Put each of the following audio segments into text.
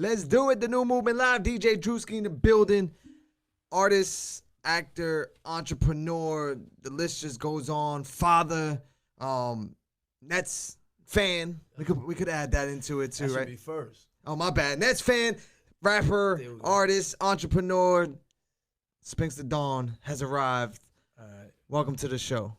Let's do it. The New Movement Live. DJ Drewski in the building. Artist, actor, entrepreneur. The list just goes on. Father, Nets fan. We could add that into it too, that should right? be first. Oh, my bad. Nets fan, rapper, artist, entrepreneur. Spinx the Dawn has arrived. All right. Welcome to the show.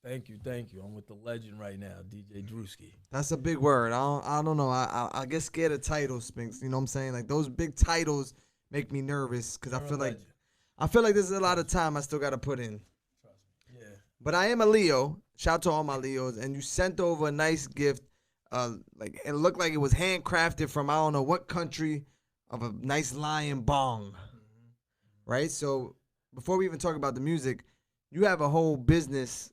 Thank you. I'm with the legend right now, DJ Drewski. That's a big word. I don't know. I get scared of titles, Spinx. You know what I'm saying? Like those big titles make me nervous because I feel like there's a lot of time I still got to put in. Trust me. Yeah. But I am a Leo. Shout out to all my Leos. And you sent over a nice gift. Like it looked like it was handcrafted from I don't know what country, of a nice lion bong. Right? So before we even talk about the music, you have a whole business,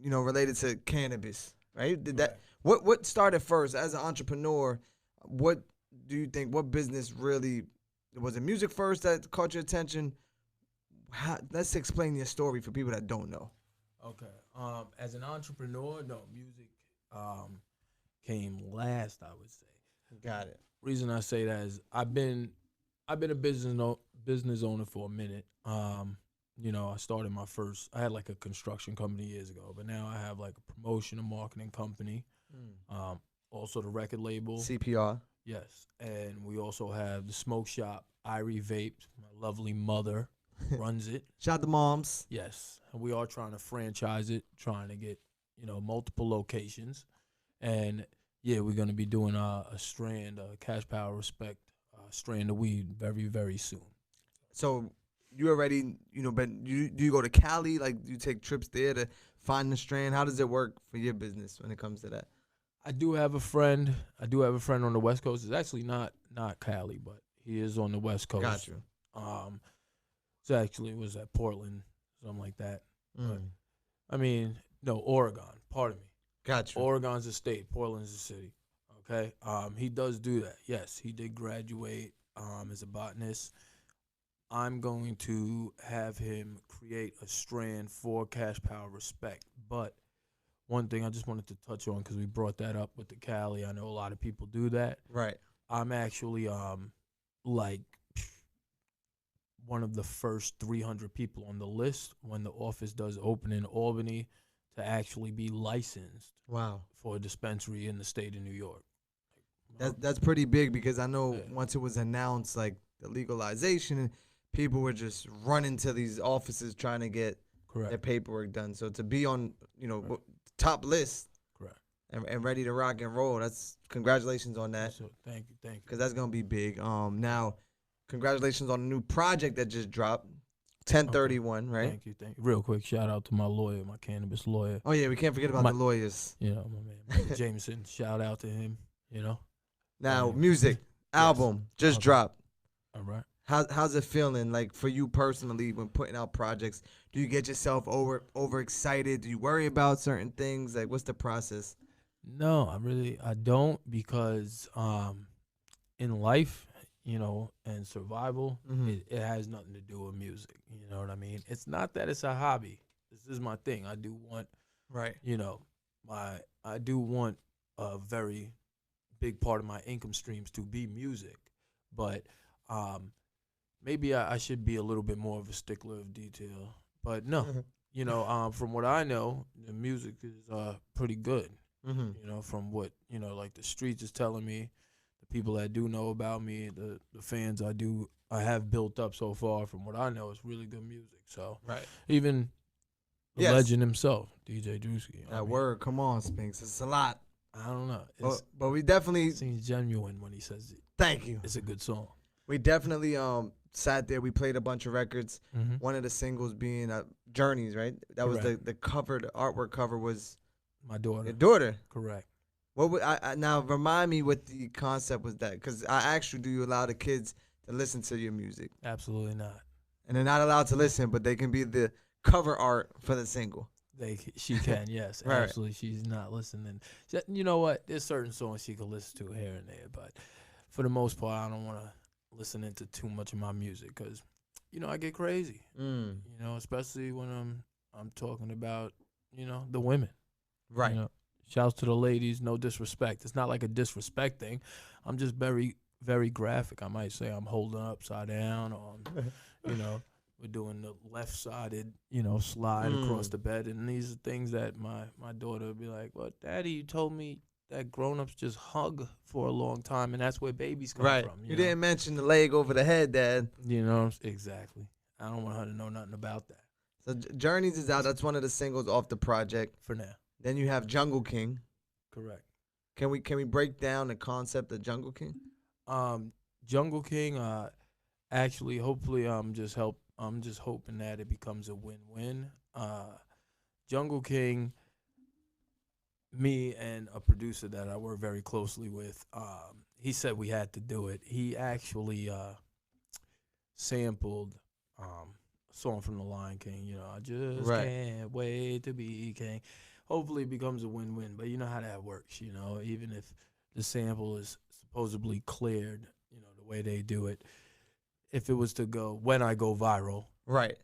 related to cannabis, right? What started first as an entrepreneur? What do you think? What business really was it? Music first that caught your attention? Let's explain your story for people that don't know. Okay. As an entrepreneur, no, music came last, I would say. Got it. Reason I say that is I've been a business owner for a minute. I started I had like a construction company years ago, but now I have like a promotion and marketing company. Also the record label. CPR. Yes. And we also have the smoke shop, Irie Vapes. My lovely mother runs it. Shout out to moms. Yes. And we are trying to franchise it, trying to get, multiple locations. And yeah, we're going to be doing a strand, Cash Power Respect strand of weed very, very soon. So you already, but do you go to Cali? Like, do you take trips there to find the strand? How does it work for your business when it comes to that? I do have a friend on the West Coast. It's actually not Cali, but he is on the West Coast. Got you. So actually it was at Portland, something like that. But, no, Oregon. Pardon me. Got you. Oregon's a state. Portland's a city. Okay. He does do that. Yes, he did graduate as a botanist. I'm going to have him create a strand for Cash Power Respect. But one thing I just wanted to touch on, because we brought that up with the Cali, I know a lot of people do that. Right. I'm actually one of the first 300 people on the list when the office does open in Albany to actually be licensed. Wow. For a dispensary in the state of New York. That's pretty big, because I know once it was announced, like the legalization, people were just running to these offices trying to get their paperwork done. So to be on, top list, correct, and ready to rock and roll, that's congratulations on that. So thank you. Because that's gonna be big. Now, congratulations on the new project that just dropped, 1031, right? Thank you. Real quick, shout out to my lawyer, my cannabis lawyer. Oh yeah, we can't forget about the lawyers. My man Mike Jameson. Shout out to him. Now, music album just dropped. All right. How's it feeling, like, for you personally when putting out projects? Do you get yourself overexcited? Do you worry about certain things? Like, what's the process? No, I don't, because in life, and survival, it has nothing to do with music. You know what I mean? It's not that it's a hobby. This is my thing. I do want, right. I do want a very big part of my income streams to be music, but maybe I should be a little bit more of a stickler of detail. But no, from what I know, the music is pretty good. From what like the streets is telling me, the people that do know about me, the fans I have built up so far. From what I know, it's really good music. So even the legend himself, DJ Drewski. That word, come on, Spinx. It's a lot. I don't know. But we definitely seems genuine when he says it. Thank you. It's a good song. We definitely sat there. We played a bunch of records. One of the singles being Journeys, right? That was the cover. The artwork cover was my daughter. Your daughter. Correct. What would now remind me what the concept was that? Because I asked you, do you allow the kids to listen to your music? Absolutely not. And they're not allowed to listen, but they can be the cover art for the single. She can, yes. Right. Absolutely. She's not listening. You know what? There's certain songs she can listen to here and there, but for the most part, I don't want to listen into too much of my music because, I get crazy. Especially when I'm talking about, the women. Right. Shouts to the ladies, no disrespect. It's not like a disrespect thing. I'm just very very graphic. I might say I'm holding upside down, or you know, we're doing the left-sided, slide across the bed, and these are things that my daughter would be like, "Well, Daddy, you told me that grown-ups just hug for a long time, and that's where babies come Right. from." You didn't mention the leg over the head, Dad. Exactly. I don't want her to know nothing about that So Journeys is out. That's one of the singles off the project. for now. Then you have Jungle King. Correct. Can we break down the concept of Jungle King? Jungle King, actually, hopefully, I'm just hoping that it becomes a win-win. Jungle King, me and a producer that I work very closely with, he said we had to do it. He actually sampled a song from The Lion King. I just can't wait to be king. Hopefully, it becomes a win-win. But you know how that works. Even if the sample is supposedly cleared, the way they do it. If it was to go, when I go viral, right,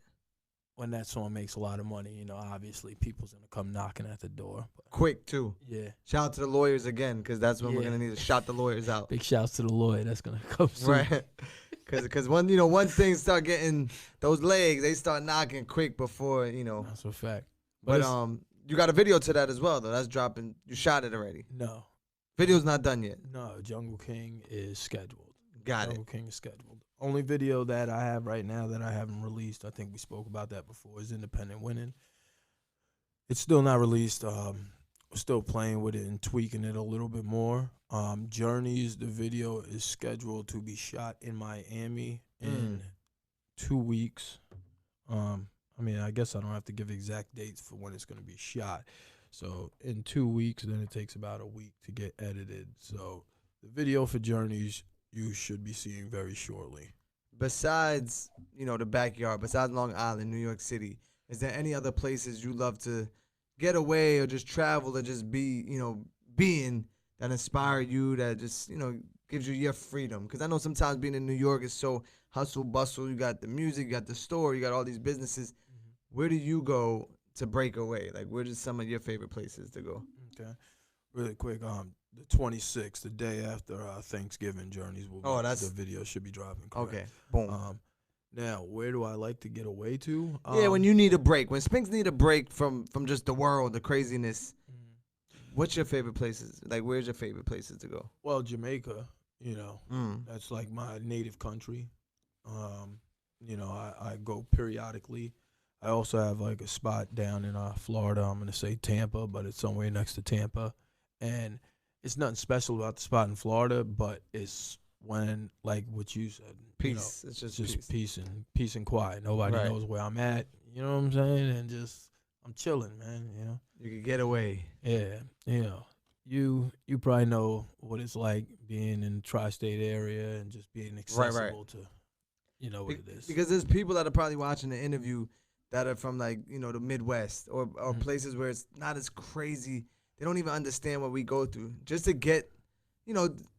when that song makes a lot of money, obviously people's going to come knocking at the door. But quick, too. Yeah. Shout out to the lawyers again, because that's when we're going to need to shout the lawyers out. Big shouts to the lawyer that's going to come soon. Right. Because once things start getting those legs, they start knocking quick before, That's a fact. But you got a video to that as well, though. That's dropping. You shot it already. No. Video's not done yet. No, Jungle King is scheduled. Jungle King is scheduled. Only video that I have right now that I haven't released, I think we spoke about that before, is Independent Winning. It's still not released. We're still playing with it and tweaking it a little bit more. Journeys, the video is scheduled to be shot in Miami in 2 weeks. I guess I don't have to give exact dates for when it's going to be shot. So in 2 weeks, then it takes about a week to get edited. So the video for Journeys, you should be seeing very shortly. Besides, the backyard, besides Long Island, New York City, is there any other places you love to get away or just travel or just be, being that inspire you, that just, gives you your freedom? Because I know sometimes being in New York is so hustle bustle. You got the music, you got the store, you got all these businesses. Where do you go to break away? Like, where are some of your favorite places to go? Okay. Really quick, the 26th, the day after Thanksgiving, Journeys will be, the video should be dropping. Correct? Okay, boom. Now, where do I like to get away to? When you need a break. When Spinx need a break from just the world, the craziness, what's your favorite places? Like, where's your favorite places to go? Well, Jamaica, that's like my native country. I go periodically. I also have like a spot down in Florida. I'm going to say Tampa, but it's somewhere next to Tampa. And it's nothing special about the spot in Florida, but it's when, like what you said, peace. It's just peace and quiet. Nobody knows where I'm at. You know what I'm saying? And just I'm chilling, man. You can get away. Yeah. You probably know what it's like being in the tri-state area and just being accessible to, what it is. Because there's people that are probably watching the interview that are from like the Midwest or places where it's not as crazy. They don't even understand what we go through. Just to get,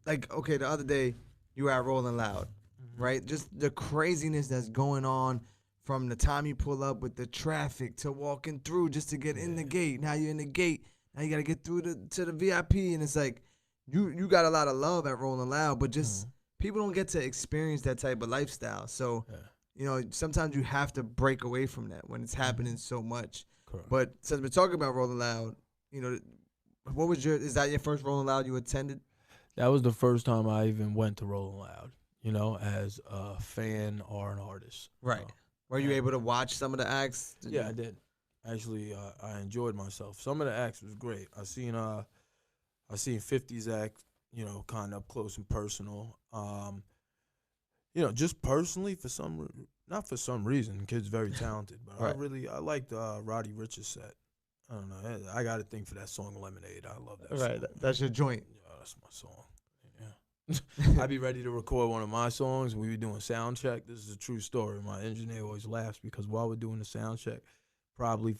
like, okay, the other day you were at Rolling Loud, right? Just the craziness that's going on from the time you pull up with the traffic to walking through just to get in the gate. Now you're in the gate. Now you got to get through to the VIP. And it's like you got a lot of love at Rolling Loud, but just people don't get to experience that type of lifestyle. So, sometimes you have to break away from that when it's happening so much. Correct. But since we're talking about Rolling Loud, is that your first Rolling Loud you attended? That was the first time I even went to Rolling Loud, as a fan or an artist. Right. Were you able to watch some of the acts? Yeah, I did. Actually, I enjoyed myself. Some of the acts was great. I seen 50's act, kind of up close and personal. Just personally, not for some reason, kid's very talented, but I liked Roddy Rich's set. I don't know. I got a thing for that song Lemonade. I love that song. Right, that's your joint. Yeah, that's my song. Yeah. I'd be ready to record one of my songs. We were doing sound check. This is a true story. My engineer always laughs because while we're doing the sound check, probably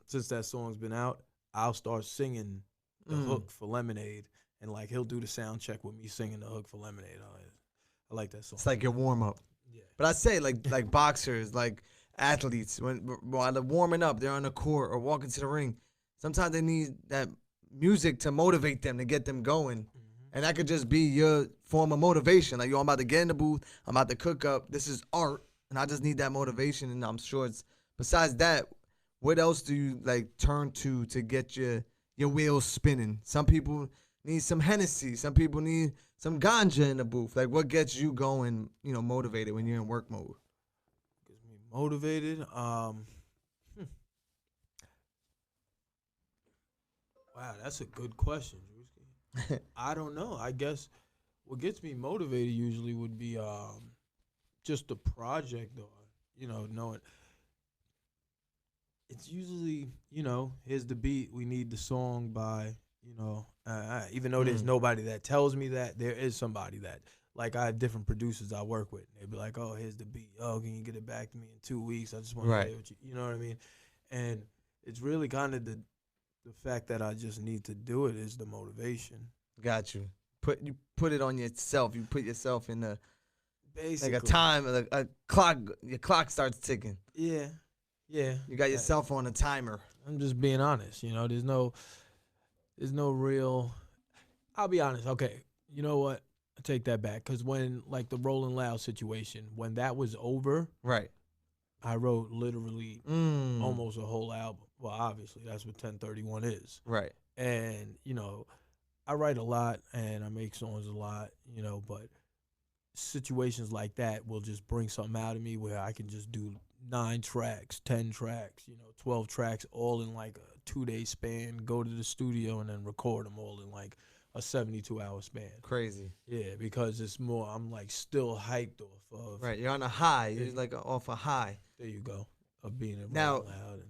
since that song's been out, I'll start singing the hook for Lemonade, and like he'll do the sound check with me singing the hook for Lemonade. I like that song. It's like your warm up. Yeah. But I say like boxers, like athletes, while they're warming up, they're on the court or walking to the ring. Sometimes they need that music to motivate them, to get them going. And that could just be your form of motivation. Like, yo, I'm about to get in the booth. I'm about to cook up. This is art. And I just need that motivation. And I'm sure it's, besides that, what else do you, like, turn to get your wheels spinning? Some people need some Hennessy. Some people need some ganja in the booth. Like, what gets you going, motivated when you're in work mode? Gets me motivated. Wow, that's a good question, Drewski. I don't know. I guess what gets me motivated usually would be just the project, or knowing it's usually here's the beat. We need the song by even though there's nobody that tells me that, there is somebody that, like, I have different producers I work with. They'd be like, oh, here's the beat. Oh, can you get it back to me in 2 weeks? I just want to play with you. You know what I mean? And it's really kind of the fact that I just need to do it is the motivation. Got you. You put it on yourself. You put yourself in Basically, like a time, a clock. Your clock starts ticking. Yeah. You got yourself on a timer. I'm just being honest. There's no real. I'll be honest. Okay, you know what? I take that back, because when, like, the Rolling Loud situation, when that was over, right, I wrote literally almost a whole album. Well, obviously, that's what 1031 is. Right. And, I write a lot and I make songs a lot, but situations like that will just bring something out of me where I can just do 9 tracks, 10 tracks, 12 tracks, all in like a 2-day span, go to the studio and then record them all in like a 72-hour span. Crazy. Yeah, because it's more, I'm like still hyped off of. Right, you're on a high. You're like off a high. There you go, of being in now, Rolling Loud.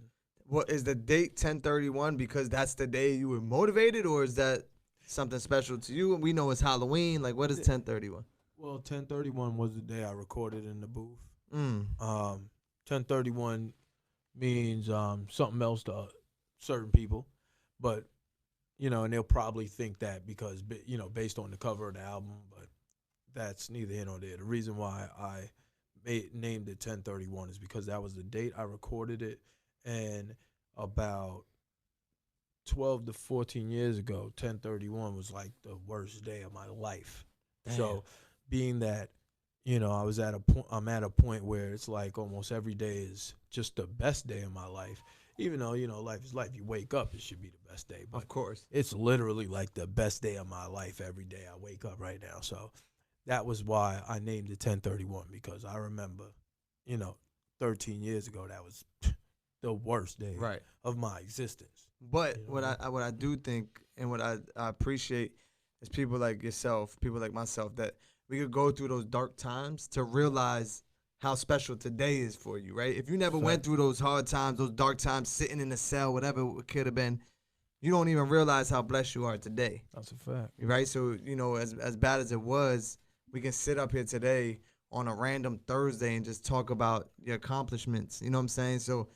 What is the date 1031 because that's the day you were motivated, or is that something special to you? And we know it's Halloween. Like, what is 1031? Well, 1031 was the day I recorded in the booth. 1031 means something else to certain people, but and they'll probably think that because based on the cover of the album, but that's neither here nor there. The reason why I named it 1031 is because that was the date I recorded it, and about 12 to 14 years ago, 1031 was like the worst day of my life. Damn. So being that, I'm at a point where it's like almost every day is just the best day of my life. Even though, life is life. You wake up, it should be the best day. But of course. It's literally like the best day of my life every day I wake up right now. So that was why I named it 1031, because I remember, 13 years ago, that was the worst day of my existence. But what I do think, and what I appreciate, is people like yourself, people like myself, that we could go through those dark times to realize how special today is for you, right? If you never went through those hard times, those dark times, sitting in a cell, whatever it could have been, you don't even realize how blessed you are today. That's a fact. Right? So, as bad as it was, we can sit up here today on a random Thursday and just talk about your accomplishments. You know what I'm saying? So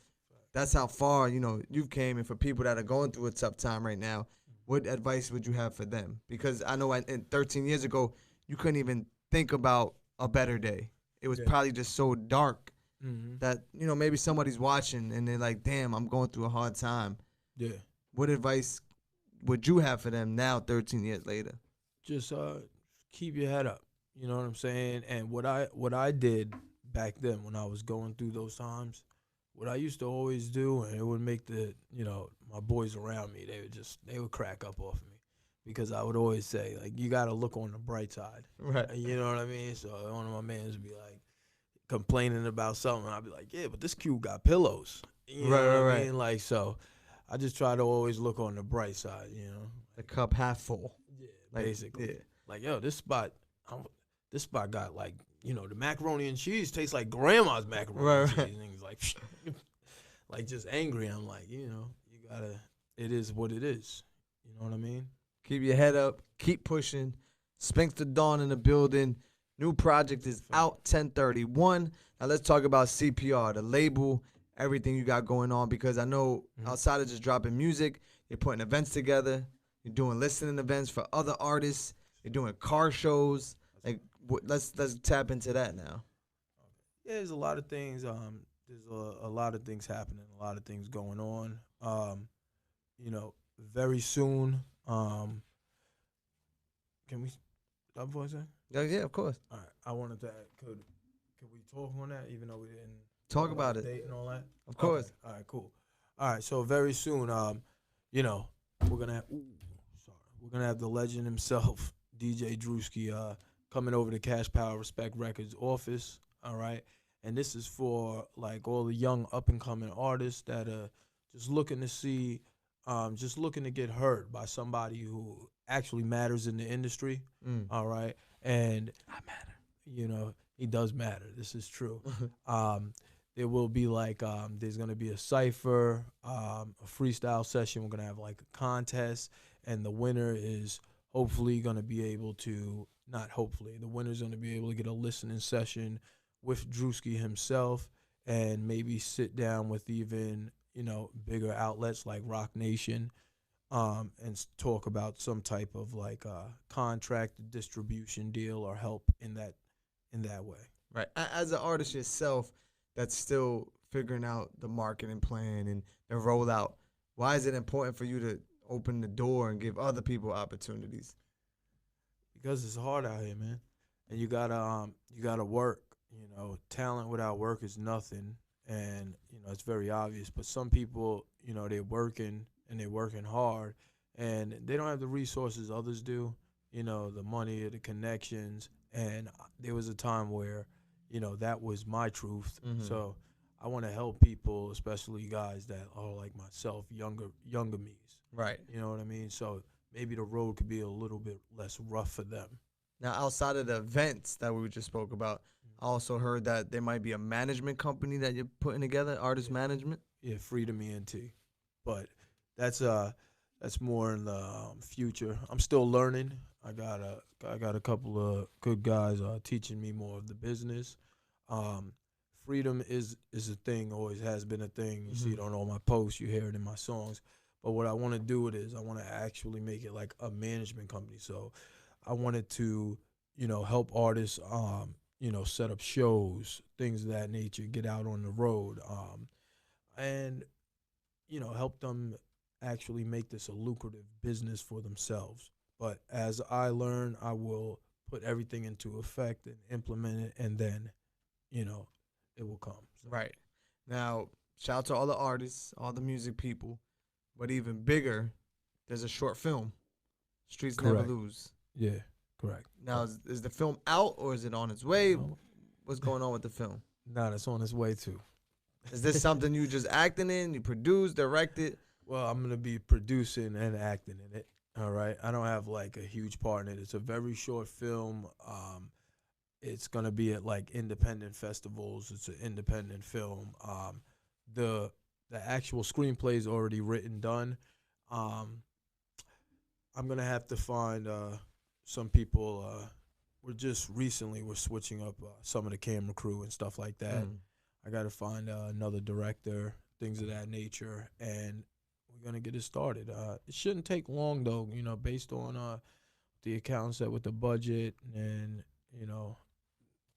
that's how far, you've came. And for people that are going through a tough time right now, what advice would you have for them? Because I know 13 years ago, you couldn't even think about a better day. It was probably just so dark that, maybe somebody's watching and they're like, damn, I'm going through a hard time. Yeah. What advice would you have for them now, 13 years later? Just keep your head up. You know what I'm saying? And what I did back then when I was going through those times, what I used to always do, and it would make my boys around me, they would crack up off of me. Because I would always say, like, you got to look on the bright side. Right. You know what I mean? So one of my mans would be like complaining about something. And I'd be like, yeah, but this cube got pillows. You know what I mean? Like, so I just try to always look on the bright side, The cup half full. Yeah, basically. Yeah. Like, yo, this spot got, like, the macaroni and cheese tastes like grandma's macaroni and cheese. And he's like, like, just angry. I'm like, you gotta, it is what it is. You know what I mean? Keep your head up. Keep pushing. Spinx to Dawn in the building. New project is out 1031. Now let's talk about CPR, the label, everything you got going on, because I know outside of just dropping music, you're putting events together. You're doing listening events for other artists. You're doing car shows. Like, let's tap into that now. Yeah, there's a lot of things. There's a lot of things happening. A lot of things going on. Very soon. Can we stop for a second? Yeah, of course. All right. I wanted to. Could we talk on that, even though we didn't Talk about the it. date and all that? Of course. Okay. All right. Cool. All right. So very soon, you know, we're gonna have. We're gonna have the legend himself, DJ Drewski, coming over to Cash Power Respect Records office. All right. And this is for like all the young up and coming artists that are just looking to see, just looking to get heard by somebody who actually matters in the industry. All right. And I matter. You know, he does matter. This is true. There will be like, there's going to be a cypher, a freestyle session. We're going to have like a contest. And the winner is hopefully going to be able to, not hopefully, the winner's going to be able to get a listening session with Drewski himself and maybe sit down with even, you know, bigger outlets like Rock Nation, and talk about some type of like contract distribution deal or help in that way. Right. As an artist yourself that's still figuring out the marketing plan and the rollout, why is it important for you to open the door and give other people opportunities? Because it's hard out here, man. And you gotta work. You know, talent without work is nothing. And, you know, it's very obvious. But some people, you know, they're working and they're working hard and they don't have the resources others do, you know, the money, the connections. And there was a time where, you know, that was my truth. So I want to help people, especially guys that are like myself, younger me's. Right. You know what I mean? So maybe the road could be a little bit less rough for them. Now, outside of the events that we just spoke about, I also heard that there might be a management company that you're putting together, artist management. Yeah, Freedom ENT. But that's more in the future. I'm still learning. I got a couple of good guys teaching me more of the business. Freedom is a thing, always has been a thing. You see it on all my posts, you hear it in my songs. But what I want to do is I want to actually make it like a management company. So I wanted to, you know, help artists, you know, set up shows, things of that nature, get out on the road, and, you know, help them actually make this a lucrative business for themselves. But as I learn, I will put everything into effect and implement it, and then, you know, it will come. So. Right. Now, shout out to all the artists, all the music people, but even bigger, there's a short film, Streets Correct. Never Lose. Yeah, correct. Now, is the film out or is it on its way? What's going on with the film? Nah, it's on its way too. Is this something you just acting in, you produce, directed? Well, I'm going to be producing and acting in it. All right. I don't have like a huge part in it. It's a very short film. It's going to be at like independent festivals. It's an independent film. The actual screenplay is already written, done. I'm going to have to find some people. We're switching up some of the camera crew and stuff like that. I got to find another director, things of that nature, and we're going to get it started. It shouldn't take long, though, you know, based on the accountants that with the budget and, you know,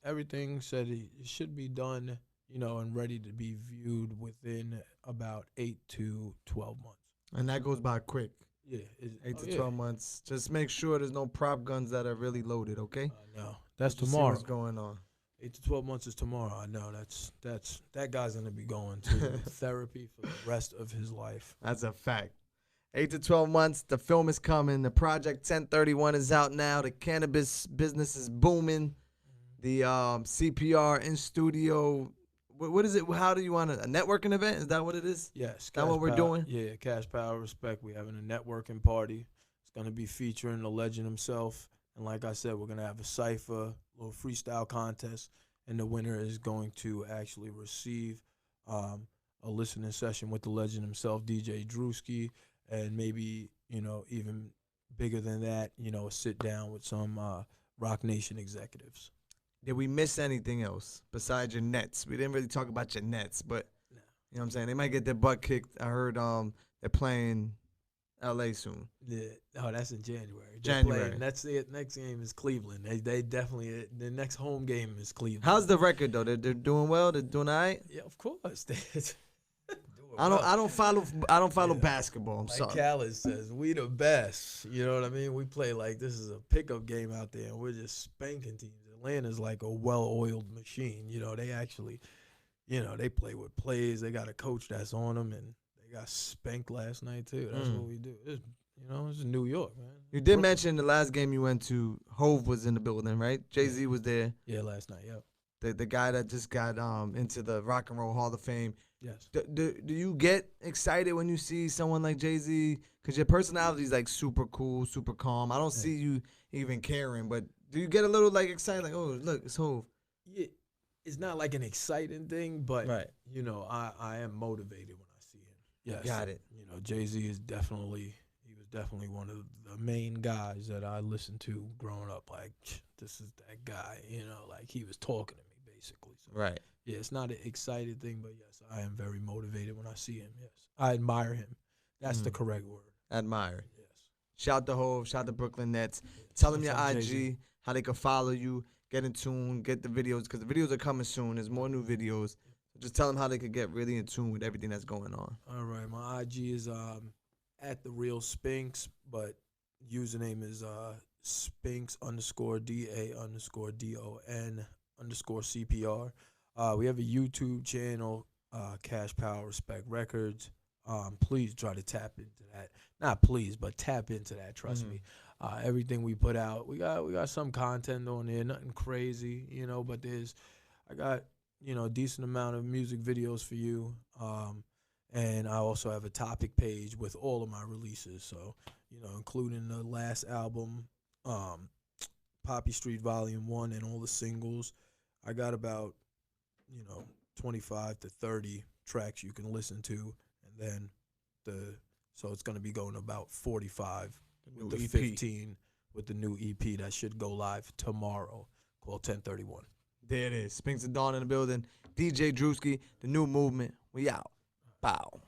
everything said it should be done, you know, and ready to be viewed within about 8 to 12 months. And that goes by quick. Yeah. 8 to 12 months. Just make sure there's no prop guns that are really loaded, okay? No, that's Just tomorrow. See what's going on? 8 to 12 months is tomorrow. I know that guy's gonna be going to therapy for the rest of his life. That's a fact. 8 to 12 months. The film is coming. The Project 1031 is out now. The cannabis business is booming. The CPR in studio. What is it? How do you want a networking event? Is that what it is? Yes. Is that what we're doing? Yeah, Cash Power Respect. We're having a networking party. It's gonna be featuring the legend himself. And like I said, we're going to have a cypher, a little freestyle contest, and the winner is going to actually receive a listening session with the legend himself, DJ Drewski, and maybe, you know, even bigger than that, you know, a sit down with some Rock Nation executives. Did we miss anything else besides your Nets? We didn't really talk about your Nets, but you know what I'm saying? They might get their butt kicked. I heard they're playing LA soon. Yeah. Oh, that's in January. January. That's it. Next game is Cleveland. They definitely, the next home game is Cleveland. How's the record, though? They're doing well? They're doing all right? Yeah, of course. They're doing I don't follow basketball. I'm Like sorry. Khaled says, we the best. You know what I mean? We play like this is a pickup game out there, and we're just spanking teams. Atlanta's like a well-oiled machine. You know, they actually, they play with plays. They got a coach that's on them, and they got spanked last night too. That's what we do. It's New York, man. You did mention the last game you went to, Hove was in the building, right? Jay-Z was there. Yeah, last night. Yep. The guy that just got into the Rock and Roll Hall of Fame. Yes. Do you get excited when you see someone like Jay-Z? Because your personality is like super cool, super calm. I don't see you even caring, but do you get a little like excited, like, oh, look, it's Hove? Yeah, it's not like an exciting thing, but Right. I am motivated when I see him. Yes. Got it. Jay-Z is definitely one of the main guys that I listened to growing up. Like, this is that guy, like he was talking to me basically. So, Right. yeah, it's not an exciting thing, but yes, I am very motivated when I see him. Yes, I admire him. That's the correct word. Admire. Yes. Shout to Hove, shout to Brooklyn Nets. Yeah. Tell them your What's up, IG, Jay-Z? how they can follow you, get in tune, get the videos, because the videos are coming soon. There's more new videos. Just tell them how they could get really in tune with everything that's going on. All right, my IG is at the real Spinx, but username is Spinx _DA_DON_CPR. We have a YouTube channel, Cash Power Respect Records. Please try to tap into that. Not please, but tap into that. Trust me. Everything we put out, we got some content on there. Nothing crazy, but I got a decent amount of music videos for you. And I also have a topic page with all of my releases. So, including the last album, Poppy Street Volume 1 and all the singles. I got about, 25 to 30 tracks you can listen to. And then so it's going to be going about 45 with the 15 with the new EP that should go live tomorrow called 1031. There it is. Spinx and Don in the building. DJ Drewski, the new movement. We out. Bow.